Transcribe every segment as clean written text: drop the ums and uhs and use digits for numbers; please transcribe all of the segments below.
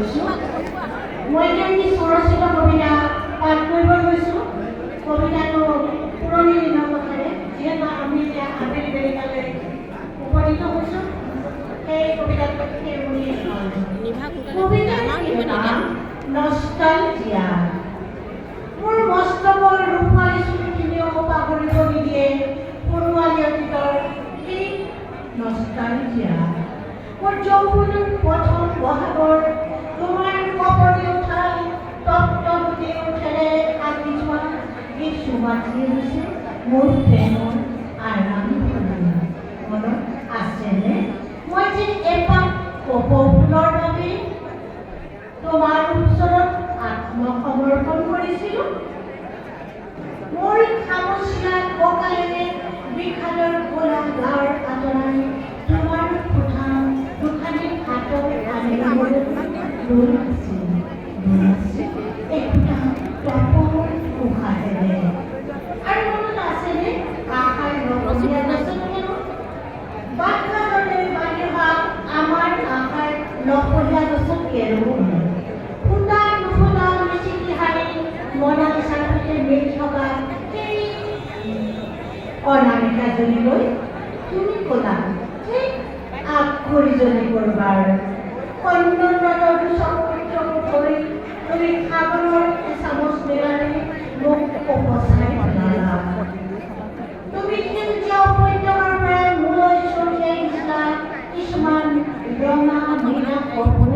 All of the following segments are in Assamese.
কৰিছোঁ। মই এটি স্বৰচিত কবিতা পাঠ কৰিব গৈছোঁ। কবিতাটো পুৰণি দিনৰ কথাৰে, যিহেতু আমি এতিয়া আবেলি বেলিকালৈ উপনীত হৈছোঁ, সেই কবিতাটো সেইবুলি কবিতাৰ নাম নষ্টালজিয়া। মোৰ মস্তকৰ ৰূপালী চুলিখিনিও পাহৰিব নিদিয়ে পৰুৱালী অতীতৰ এই নষ্টালজিয়া। মোৰ যৌৱনৰ প্ৰথম বহাগৰ তোমাৰ কপনি উঠা তপ্ত গুটি উঠেৰে আঁকি যোৱা এই সুবাসী হৈছে মোৰ প্ৰেমৰ আৰাম মনত আছেনে? মই যে এপাহ কপৌ ফুলৰ বাবে তোমাৰ ওচৰত আত্মসমৰ্পণ কৰিছিলোঁ। মোৰ খামুচিয়া কঁকালেৰে বিষাদৰ কোলা গাৰ আঁতৰাই তোমাৰ দুখানি হাতৰ আনিবলৈ দৌৰ আছিল একটা তপৰ উশাহেৰে। আৰু মনত আছেনে আশাৰ ৰঙীয়া গছত বাটঘাটলৈ বাঢ়ি অহা আমাৰ আশাৰ লপহীয়া গছত কেৰুণ ফুটা নুফুটা মিচিকি হাৰি মনালিছাৰ সৈতে মিল থকা সেই অনামিকাজনীলৈ তুমি ক'লা ঠিক আখৰিজনী কৰবাৰ কন্দনৰতৰ চকুত ধৰি তুমি সাগৰৰ এচামুচ মেলাৰে মোক উপচাই পেলালা। তুমি সেউজীয়া উপত্যকাৰ পৰা মোলৈ ছটিয়াই দিছিলা কিছুমান ৰঙা নীলা সপোন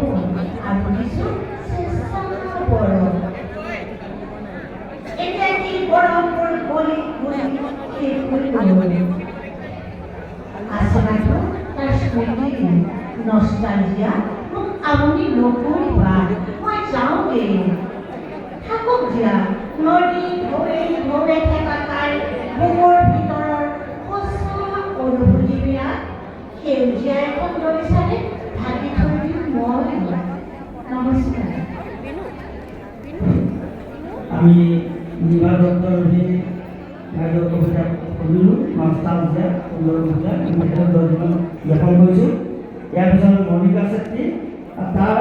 আৰু কিছু চেষ্টা বৰফ। এতিয়া কি বৰফবোৰ গলি শেষ হৈ গ'ল। আচলতে তাৰ স্মৃতি নষ্টালজিয়া মোক আমনি নকৰিবা, মই যাওঁগে। থাকক দিয়া নদী ঢৌৱে ঢৌৱে থকা তাৰ বুকুৰ ভিতৰৰ সঁচা অনুভূতিবিলাক সেউজীয়া এখন দলিচাৰে ঢাকি থৈ দিম মই। নমস্কাৰ। আমি নিভা দত্তৰ বাইদেউ কবিতা পঢ়িলোঁ নষ্টালজিয়া সুন্দৰ কবিতা লেখন কৰিছোঁ। ইয়াৰ পিছত মণিকা চেত্ৰী তাৰ